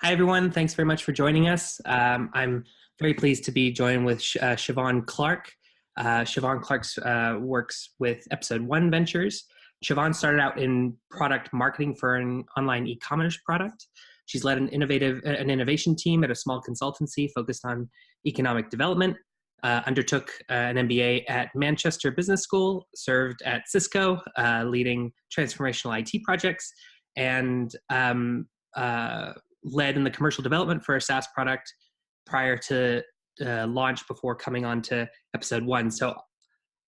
Hi, everyone. Thanks very much for joining us. I'm very pleased to be joined with Siobhan Clarke. Siobhan Clarke works with Episode1 Ventures. Siobhan started out in product marketing for an online e-commerce product. She's led an innovation team at a small consultancy focused on economic development, undertook an MBA at Manchester Business School, served at Cisco, leading transformational IT projects, and led in the commercial development for a SaaS product prior to launch before coming on to Episode1. So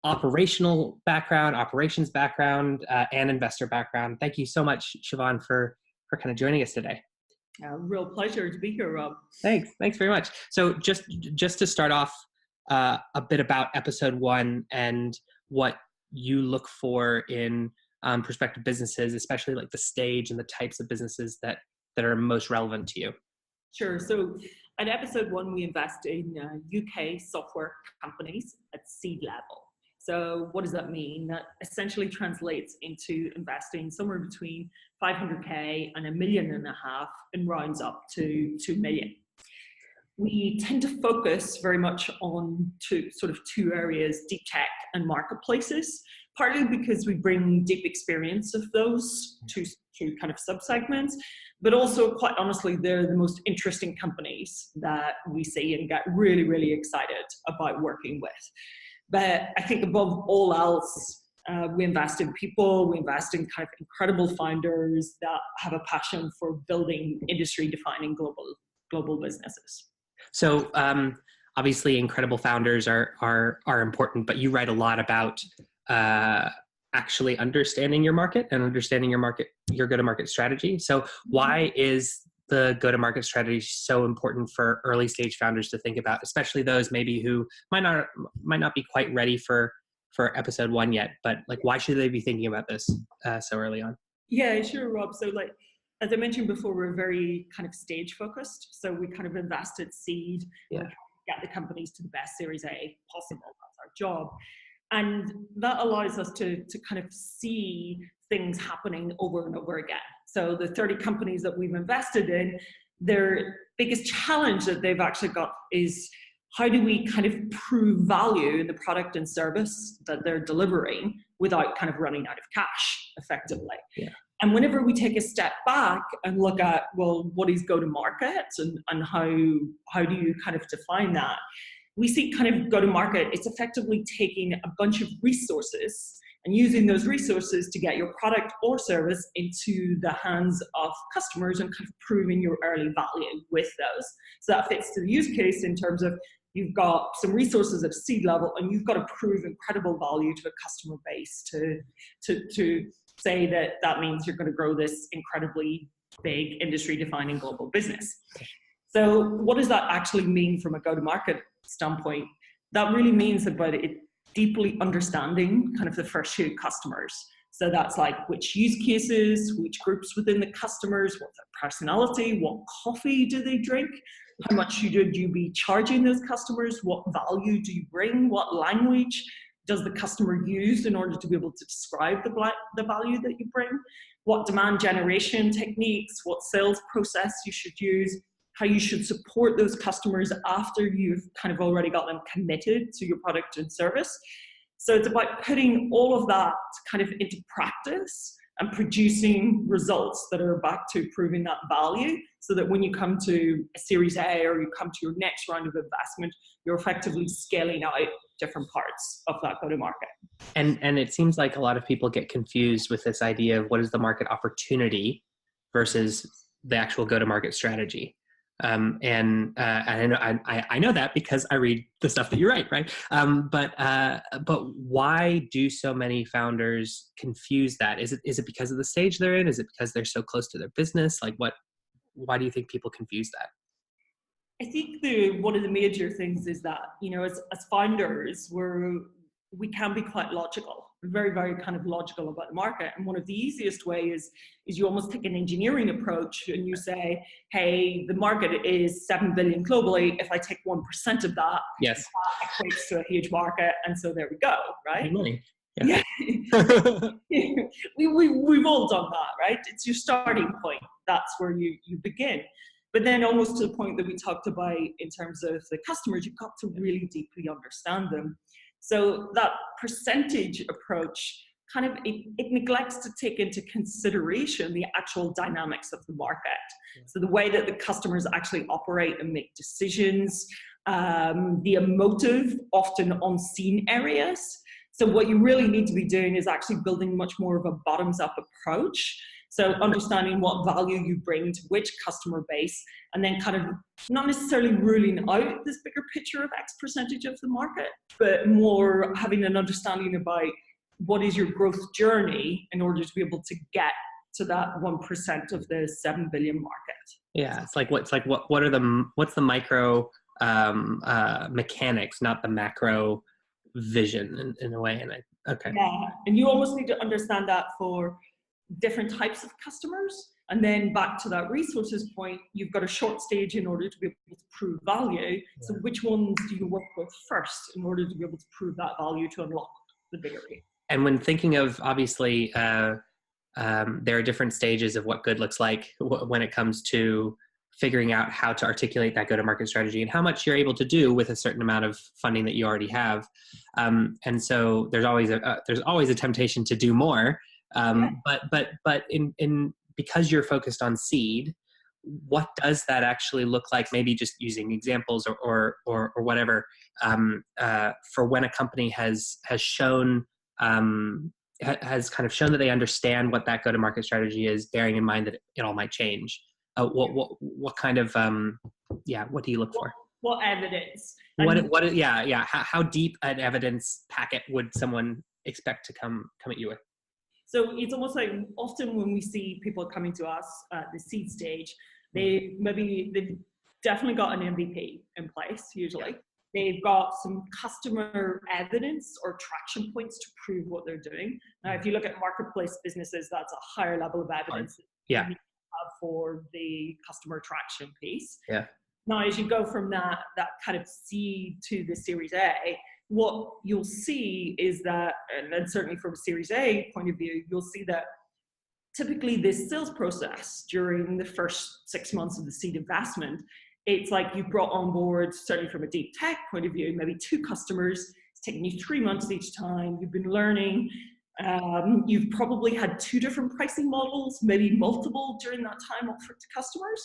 operational background, operations background, and investor background. Thank you so much, Siobhan, for kind of joining us today. Real pleasure to be here, Rob. Thanks very much. So just to start off a bit about Episode1 and what you look for in prospective businesses, especially like the stage and the types of businesses that are most relevant to you. Sure. So at Episode1, we invest in UK software companies at seed level. So what does that mean? That essentially translates into investing somewhere between 500K and $1.5 million and rounds up to 2 million. We tend to focus very much on two areas, deep tech and marketplaces, partly because we bring deep experience of those two kind of subsegments, but also quite honestly, they're the most interesting companies that we see and get really, really excited about working with. But I think above all else, we invest in people, we invest in kind of incredible founders that have a passion for building industry-defining global businesses. So obviously incredible founders are important, but you write a lot about actually understanding your market and understanding your go-to-market strategy. So why is the go-to-market strategy so important for early stage founders to think about, especially those maybe who might not be quite ready for Episode1 yet, but like why should they be thinking about this so early on? Yeah, sure, Rob. So like, as I mentioned before, we're very kind of stage focused. So we kind of invest at seed, get the companies to the best Series A possible. That's our job. And that allows us to kind of see things happening over and over again. So the 30 companies that we've invested in, their biggest challenge that they've actually got is how do we kind of prove value in the product and service that they're delivering without kind of running out of cash effectively. Yeah. And whenever we take a step back and look at, well, what is go-to-market and how do you kind of define that? We see kind of go-to-market, it's effectively taking a bunch of resources and using those resources to get your product or service into the hands of customers and kind of proving your early value with those. So that fits to the use case in terms of you've got some resources at seed level and you've got to prove incredible value to a customer base to say that means you're going to grow this incredibly big industry-defining global business. So what does that actually mean from a go-to-market standpoint? That really means about it deeply understanding kind of the first few customers. So that's like which use cases, which groups within the customers, what's their personality, what coffee do they drink, how much should you be charging those customers, what value do you bring, what language does the customer use in order to be able to describe the value that you bring, what demand generation techniques, what sales process you should use, how you should support those customers after you've kind of already got them committed to your product and service. So it's about putting all of that kind of into practice and producing results that are back to proving that value so that when you come to a Series A or you come to your next round of investment, you're effectively scaling out different parts of that go-to-market. And it seems like a lot of people get confused with this idea of what is the market opportunity versus the actual go-to-market strategy. And I know that because I read the stuff that you write, right? But why do so many founders confuse that? Is it because of the stage they're in? Is it because they're so close to their business? Like why do you think people confuse that? I think one of the major things is that, as founders, we can be quite logical, very, very kind of logical about the market. And one of the easiest ways is you almost take an engineering approach and you say, hey, the market is 7 billion globally. If I take 1% of that, yes, that equates to a huge market. And so there we go, right? Money. Yeah. We've all done that, right? It's your starting point. That's where you begin. But then almost to the point that we talked about in terms of the customers, you've got to really deeply understand them. So that percentage approach kind of, it neglects to take into consideration the actual dynamics of the market. So the way that the customers actually operate and make decisions, the emotive, often unseen areas. So what you really need to be doing is actually building much more of a bottoms-up approach. So understanding what value you bring to which customer base, and then kind of not necessarily ruling out this bigger picture of X percentage of the market, but more having an understanding about what is your growth journey in order to be able to get to that 1% of the 7 billion market. Yeah, what's the micro mechanics, not the macro vision in a way. And yeah, and you almost need to understand that for different types of customers. And then back to that resources point, you've got a short stage in order to be able to prove value. Yeah. So which ones do you work with first in order to be able to prove that value to unlock the bigger rate? And when thinking of, obviously, there are different stages of what good looks like when it comes to figuring out how to articulate that go-to-market strategy and how much you're able to do with a certain amount of funding that you already have. And so there's always a temptation to do more. But in because you're focused on seed, what does that actually look like? Maybe just using examples or whatever, for when a company has shown has kind of shown that they understand what that go-to-market strategy is, bearing in mind that it all might change. What kind of what do you look for? What evidence? How deep an evidence packet would someone expect to come at you with? So it's almost like often when we see people coming to us at the seed stage, they've definitely got an MVP in place usually. They've got some customer evidence or traction points to prove what they're doing. Now, if you look at marketplace businesses, that's a higher level of evidence that you need to have for the customer traction piece. Yeah. Now, as you go from that kind of seed to the Series A, what you'll see is that, and certainly from a Series A point of view, you'll see that typically this sales process during the first 6 months of the seed investment, it's like you've brought on board, certainly from a deep tech point of view, maybe 2 customers. It's taking you 3 months each time. You've been learning. You've probably had 2 different pricing models, maybe multiple during that time offered to customers.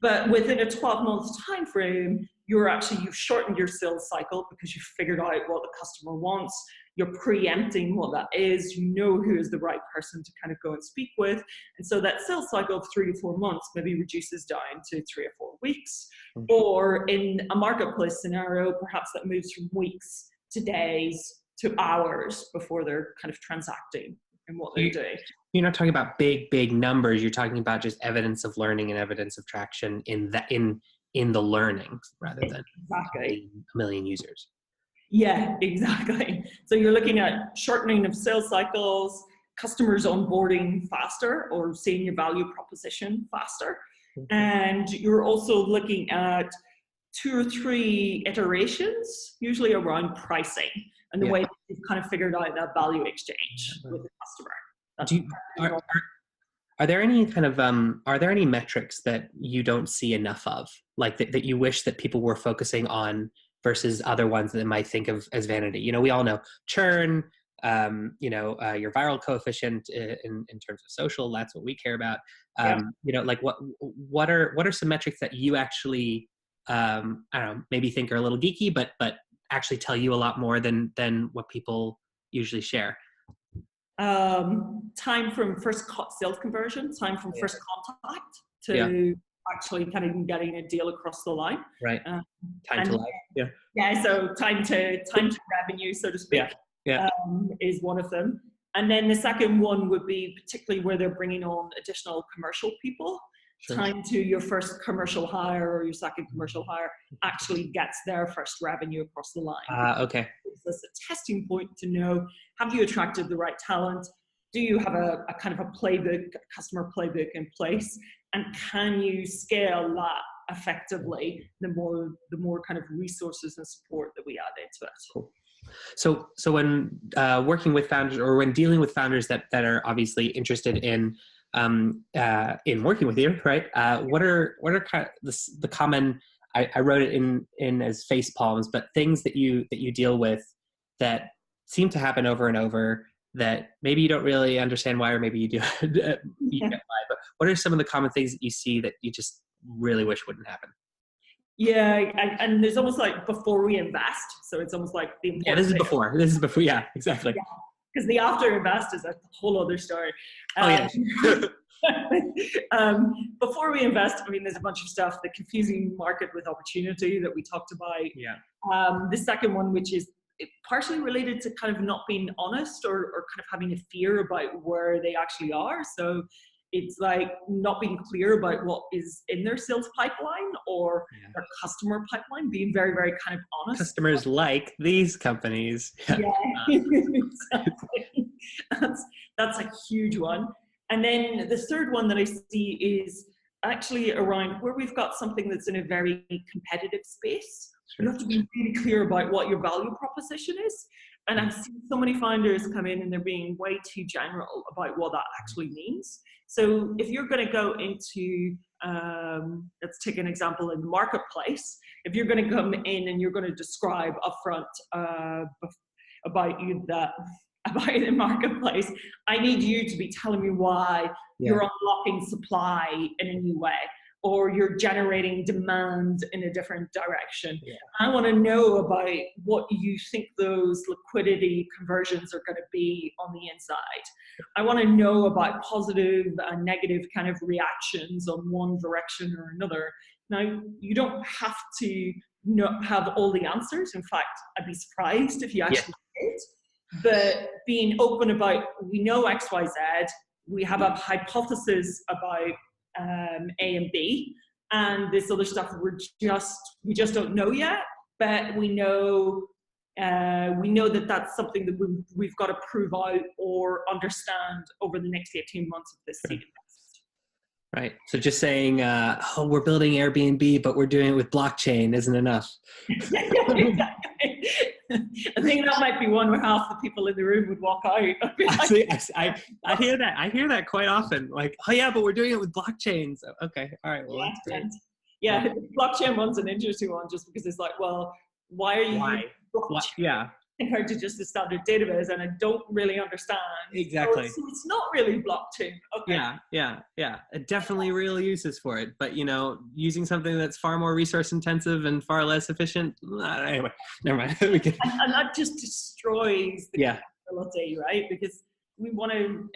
But within a 12-month time frame, you've shortened your sales cycle because you've figured out what the customer wants. You're preempting what that is. You know who is the right person to kind of go and speak with. And so that sales cycle of 3 to 4 months maybe reduces down to 3 or 4 weeks. Mm-hmm. Or in a marketplace scenario, perhaps that moves from weeks to days to hours before they're kind of transacting in what they're doing. You're not talking about big numbers. You're talking about just evidence of learning and evidence of traction in the learning rather than a million users. Yeah, exactly. So you're looking at shortening of sales cycles, customers onboarding faster or seeing your value proposition faster. Mm-hmm. And you're also looking at 2 or 3 iterations, usually around pricing and the way that you've kind of figured out that value exchange with the customer. Are there any kind of are there any metrics that you don't see enough of, like that you wish that people were focusing on versus other ones that they might think of as vanity? You know, we all know churn, your viral coefficient in terms of social. That's what we care about. Like what are some metrics that you actually I don't know, maybe think are a little geeky, but actually tell you a lot more than what people usually share? Time from first sales conversion, time from first contact to actually kind of getting a deal across the line. Right. Time to live. So time to revenue, so to speak, is one of them. And then the second one would be particularly where they're bringing on additional commercial people. Sure. Time to your first commercial hire or your second commercial hire actually gets their first revenue across the line. Okay. So it's a testing point to know, have you attracted the right talent? Do you have a kind of a playbook, a customer playbook in place? And can you scale that effectively the more kind of resources and support that we add into it? Cool. So when working with founders or when dealing with founders that are obviously interested in in working with you, right? What are kind of the common, I wrote it in as face palms, but things that you deal with that seem to happen over and over that maybe you don't really understand why, or maybe you do, you get why, but what are some of the common things that you see that you just really wish wouldn't happen? Yeah, and there's almost like before we invest, so it's almost like the Yeah, this is before. Yeah, exactly. Because the after invest is a whole other story. Oh yeah. Before we invest, I mean, there's a bunch of stuff, the confusing market with opportunity that we talked about. Yeah. The second one, which is partially related to kind of not being honest or kind of having a fear about where they actually are. So it's like not being clear about what is in their sales pipeline or their customer pipeline, being very, very kind of honest. Customers like these companies. Yeah, exactly. That's a huge one. And then the third one that I see is actually around where we've got something that's in a very competitive space. Sure. You have to be really clear about what your value proposition is. And I've seen so many founders come in and they're being way too general about what that actually means. So if you're going to go into, let's take an example in the marketplace. If you're going to come in and you're going to describe upfront about the marketplace, I need you to be telling me why you're unlocking supply in a new way, or you're generating demand in a different direction. Yeah. I want to know about what you think those liquidity conversions are going to be on the inside. I want to know about positive and negative kind of reactions on one direction or another. Now, you don't have to have all the answers. In fact, I'd be surprised if you actually did. But being open about, we know X, Y, Z, we have a hypothesis about A and B, and this other stuff we just don't know yet, but we know that that's something that we've got to prove out or understand over the next 18 months of this seed invest. Right. So just saying, we're building Airbnb, but we're doing it with blockchain isn't enough. Exactly. I think that might be one where half the people in the room would walk out. I hear that. I hear that quite often. Like, oh yeah, but we're doing it with blockchain. So, okay. All right. Well, that's great. Yeah. Blockchain one's an interesting one just because it's like, well, why are you using blockchain compared to just a standard database? And I don't really understand. Exactly. So it's not really blockchain. Okay. Yeah. Definitely real uses for it. But, using something that's far more resource intensive and far less efficient. Anyway, never mind. And that just destroys the capability, right? Because we're going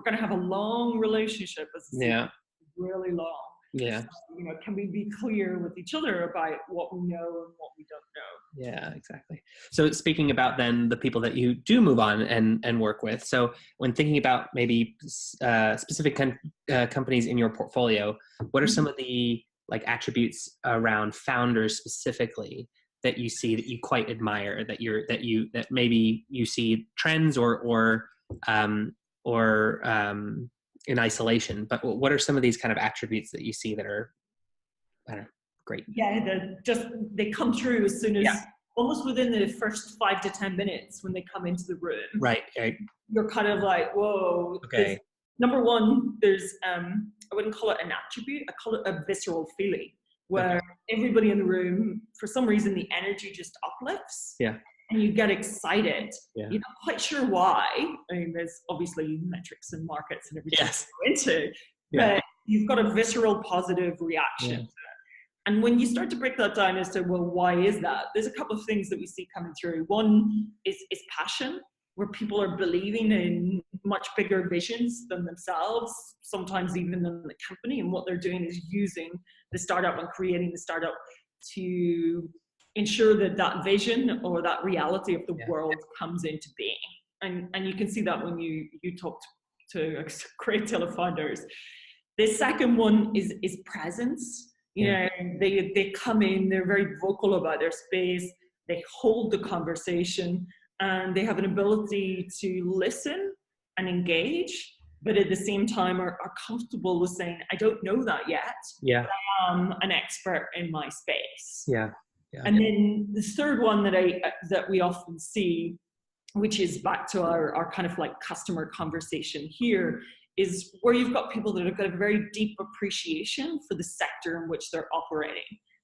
to have a long relationship really long. Yeah. So, can we be clear with each other about what we know and what we don't know? Yeah, exactly. So speaking about then the people that you do move on and work with. So when thinking about maybe specific companies in your portfolio, what are some of the attributes around founders specifically that you see that you quite admire, that maybe you see trends or in isolation, but what are some of these kind of attributes that you see that are, I don't know, great? Yeah, they come through as soon as, almost within the first 5 to 10 minutes when they come into the room. Right. You're kind of like, whoa. Okay. Number one, there's, I wouldn't call it an attribute, I call it a visceral feeling, where everybody in the room, for some reason, the energy just uplifts. Yeah. And you get excited. Yeah. You're not quite sure why. I mean, there's obviously metrics and markets and everything to go into, but you've got a visceral positive reaction to it. And when you start to break that down as to, well, why is that? There's a couple of things that we see coming through. One is passion, where people are believing in much bigger visions than themselves, sometimes even than the company. And what they're doing is using the startup and creating the startup to ensure that vision or that reality of the world comes into being. And you can see that when you talk to a great deal of founders. The second one is presence. They come in, they're very vocal about their space, they hold the conversation, and they have an ability to listen and engage, but at the same time are comfortable with saying, I don't know that yet, but I am an expert in my space. Yeah. And then the third one that we often see, which is back to our kind of like customer conversation here, is where you've got people that have got a very deep appreciation for the sector in which they're operating.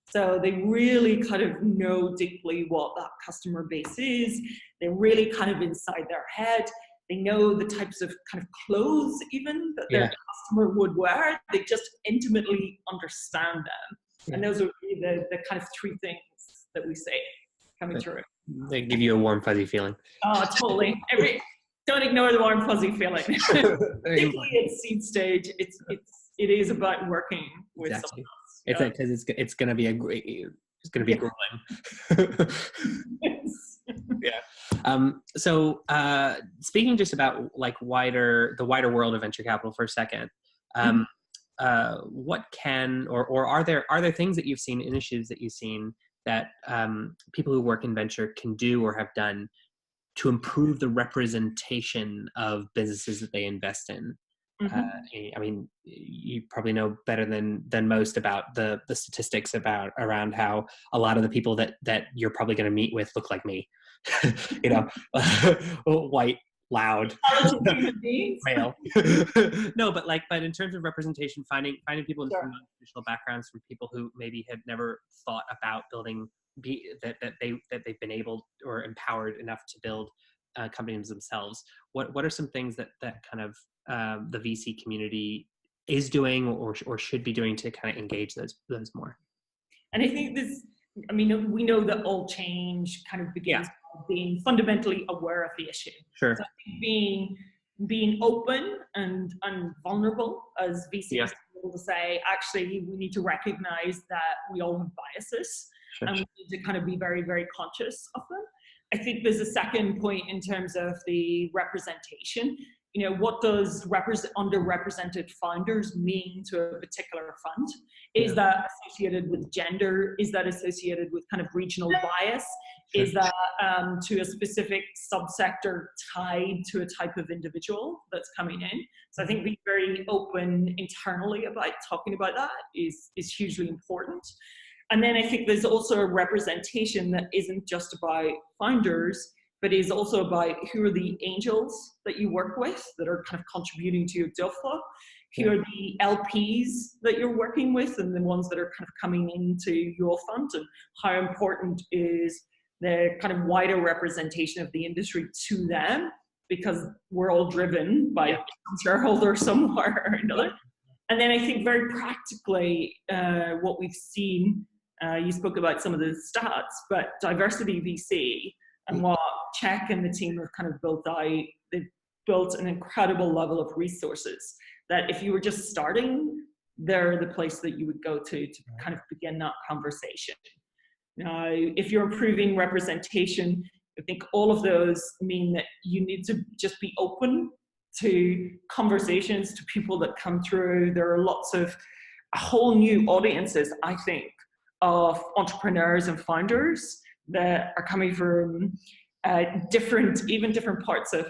So they really kind of know deeply what that customer base is. They're really kind of inside their head. They know the types of kind of clothes even that their customer would wear. They just intimately understand them. And those are really the kind of three things that we say coming through. They give you a warm, fuzzy feeling. Oh, totally. Don't ignore the warm, fuzzy feeling. Particularly at seed stage, it is about working with someone else. It's because it's going to be grueling. Yeah. So speaking just about like the wider world of venture capital for a second, what can or are there things that you've seen, initiatives that you've seen that people who work in venture can do or have done to improve the representation of businesses that they invest in? I mean, you probably know better than most about the statistics around how a lot of the people that you're probably going to meet with look like me, you know, white, loud, male. No, but in terms of representation, finding people in non-traditional backgrounds, from people who maybe have never thought about building, that they've been able or empowered enough to build companies themselves. What are some things that kind of the VC community is doing or should be doing to kind of engage those more? And I think we know that all change kind of begins with being fundamentally aware of the issue. Sure. So I think being open and vulnerable as VCs, to be able to say, actually, we need to recognize that we all have biases, and we need to kind of be very, very conscious of them. I think there's a second point in terms of the representation. You know, what does underrepresented founders mean to a particular fund? Is that associated with gender? Is that associated with kind of regional bias? Is that to a specific subsector tied to a type of individual that's coming in? So I think being very open internally about talking about that is hugely important. And then I think there's also a representation that isn't just about founders, but is also about who are the angels that you work with that are kind of contributing to your deal flow, who are the LPs that you're working with and the ones that are kind of coming into your fund, and how important is the kind of wider representation of the industry to them, because we're all driven by a shareholder somewhere or another. And then I think very practically what we've seen, you spoke about some of the stats, but diversity VC and what Czech and the team have kind of built out, they've built an incredible level of resources that if you were just starting, they're the place that you would go to kind of begin that conversation. Now, if you're improving representation, I think all of those mean that you need to just be open to conversations, to people that come through. There are lots of whole new audiences, I think, of entrepreneurs and founders that are coming from different parts of,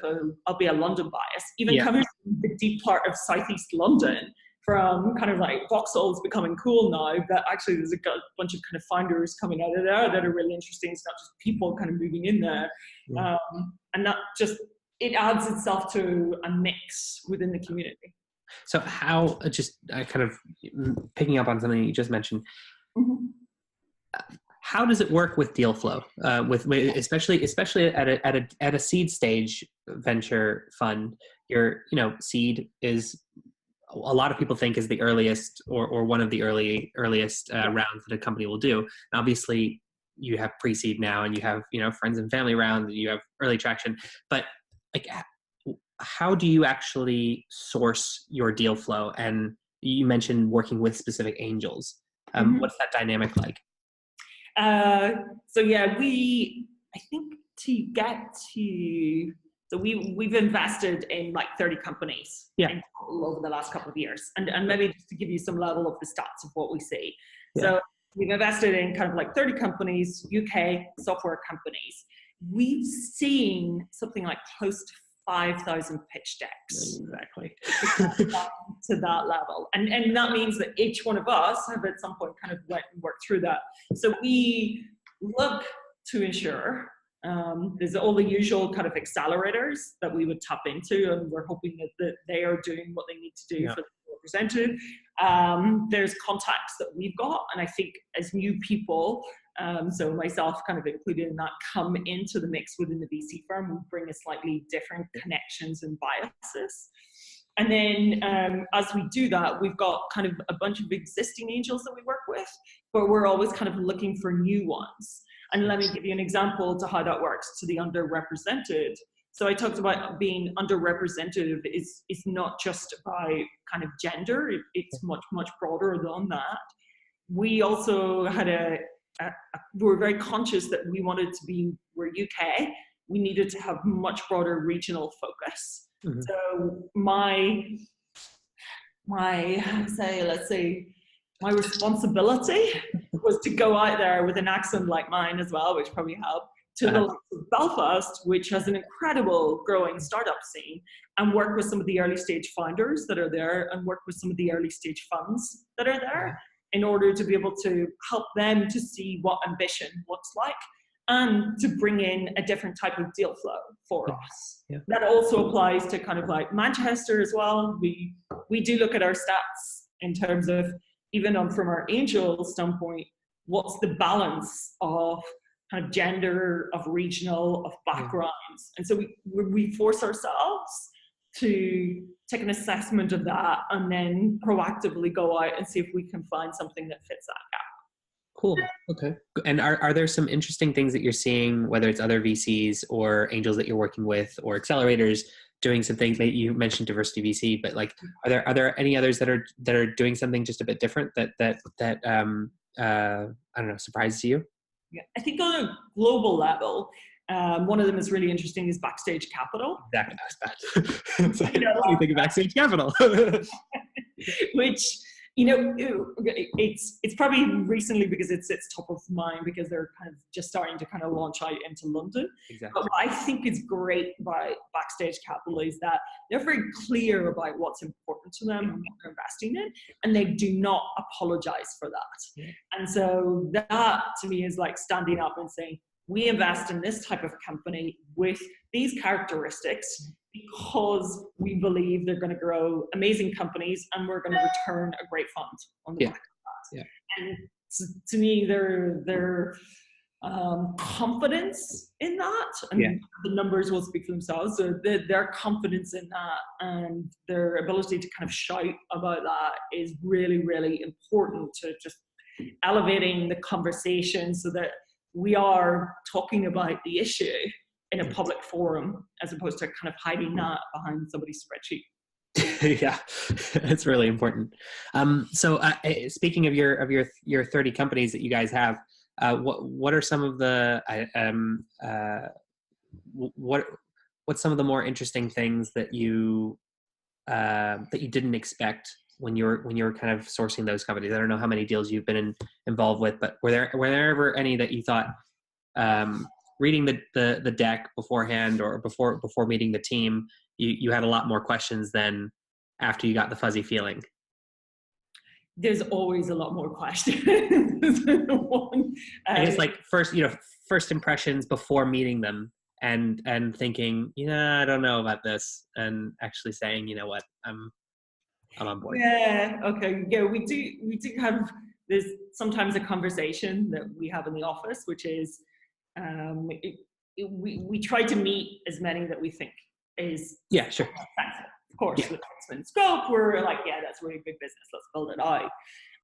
I'll be a London bias, even coming from the deep part of Southeast London, from kind of like Vauxhall's becoming cool now, but actually there's a bunch of kind of founders coming out of there that are really interesting. It's not just people kind of moving in there. And that just, it adds itself to a mix within the community. So how, kind of picking up on something you just mentioned, how does it work with deal flow? With especially at a seed stage venture fund, seed is, a lot of people think, is the earliest or one of the earliest rounds that a company will do. And obviously, you have pre-seed now, and you have friends and family rounds, and you have early traction. But like, how do you actually source your deal flow? And you mentioned working with specific angels. What's that dynamic like? We've invested in like 30 companies in total over the last couple of years. And maybe just to give you some level of the stats of what we see. So we've invested in kind of like 30 companies, UK software companies. We've seen something like close to 5,000 pitch decks. Exactly. To that level. And that means that each one of us have at some point kind of went and worked through that. So we look to ensure There's all the usual kind of accelerators that we would tap into, and we're hoping that they are doing what they need to do for the represented. There's contacts that we've got, and I think as new people, so myself kind of included in that, come into the mix within the VC firm, we bring a slightly different connections and biases. And then as we do that, we've got kind of a bunch of existing angels that we work with, but we're always kind of looking for new ones. And let me give you an example to how that works to the underrepresented. So I talked about being underrepresented is not just about kind of gender, it's much, much broader than that. We also had we were very conscious that we wanted to be, we're UK, we needed to have much broader regional focus. Mm-hmm. So let's say my responsibility was to go out there with an accent like mine as well, which probably helped, to the likes of Belfast, which has an incredible growing startup scene, and work with some of the early stage founders that are there, and work with some of the early stage funds that are there, in order to be able to help them to see what ambition looks like, and to bring in a different type of deal flow for us. Yeah. That also applies to kind of like Manchester as well. We do look at our stats in terms of, even from our angel standpoint, what's the balance of kind of gender, of regional, of backgrounds. And so we force ourselves to take an assessment of that and then proactively go out and see if we can find something that fits that gap. Cool. Okay. And are there some interesting things that you're seeing, whether it's other VCs or angels that you're working with or accelerators doing some things? You mentioned diversity VC, but like, are there any others that are doing something just a bit different that I don't know, surprises you? Yeah, I think on a global level, one of them is really interesting is Backstage Capital. Exactly. What do you think of Backstage Capital? Which, it's probably recently because it's top of mind because they're kind of just starting to kind of launch out into London. Exactly. But what I think is great about Backstage Capital is that they're very clear about what's important to them and what they're investing in, and they do not apologize for that. Yeah. And so that to me is like standing up and saying, we invest in this type of company with these characteristics because we believe they're going to grow amazing companies and we're going to return a great fund on the back of that. Yeah. And to me, their confidence in that, and the numbers will speak for themselves, so their confidence in that and their ability to kind of shout about that is really, really important to just elevating the conversation so that we are talking about the issue in a public forum as opposed to kind of hiding that behind somebody's spreadsheet. Yeah, it's really important. So speaking of your 30 companies that you guys have, what are some of the what's some of the more interesting things that you didn't expect when you were kind of sourcing those companies? I don't know how many deals you've been involved with, but were there ever any that you thought, reading the deck beforehand or before meeting the team, you had a lot more questions than after you got the fuzzy feeling? There's always a lot more questions. And it's like first impressions before meeting them and thinking, I don't know about this, and actually saying, you know what, I'm on board. Yeah. Okay. Yeah. We do have, there's sometimes a conversation that we have in the office, which is, we try to meet as many that we think is sure. Of course, with investment scope, we're like, that's really big business. Let's build it out.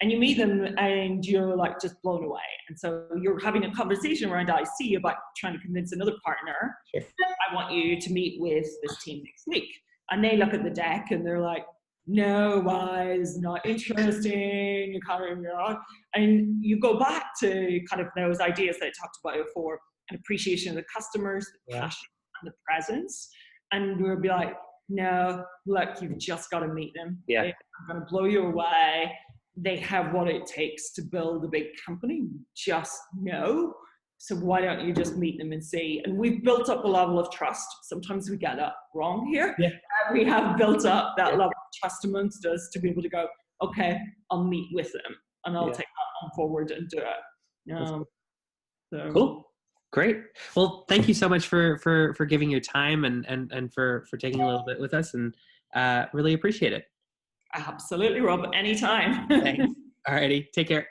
And you meet them and you're like just blown away. And so you're having a conversation around IC about trying to convince another partner, sure, I want you to meet with this team next week. And they look at the deck and they're like, no, why is not interesting? You can't remember. And you go back to kind of those ideas that I talked about before, an appreciation of the customers, the passion, and the presence. And we'll be like, no, look, you've just got to meet them. Yeah. They're going to blow you away. They have what it takes to build a big company. Just know. So why don't you just meet them and see? And we've built up a level of trust. Sometimes we get that wrong here. Yeah. We have built up that level of trust amongst us to be able to go, okay, I'll meet with them and I'll take that on forward and do it. Cool. Great. Well, thank you so much for giving your time and for taking a little bit with us, and really appreciate it. Absolutely, Rob. Anytime. Thanks. Alrighty. Take care.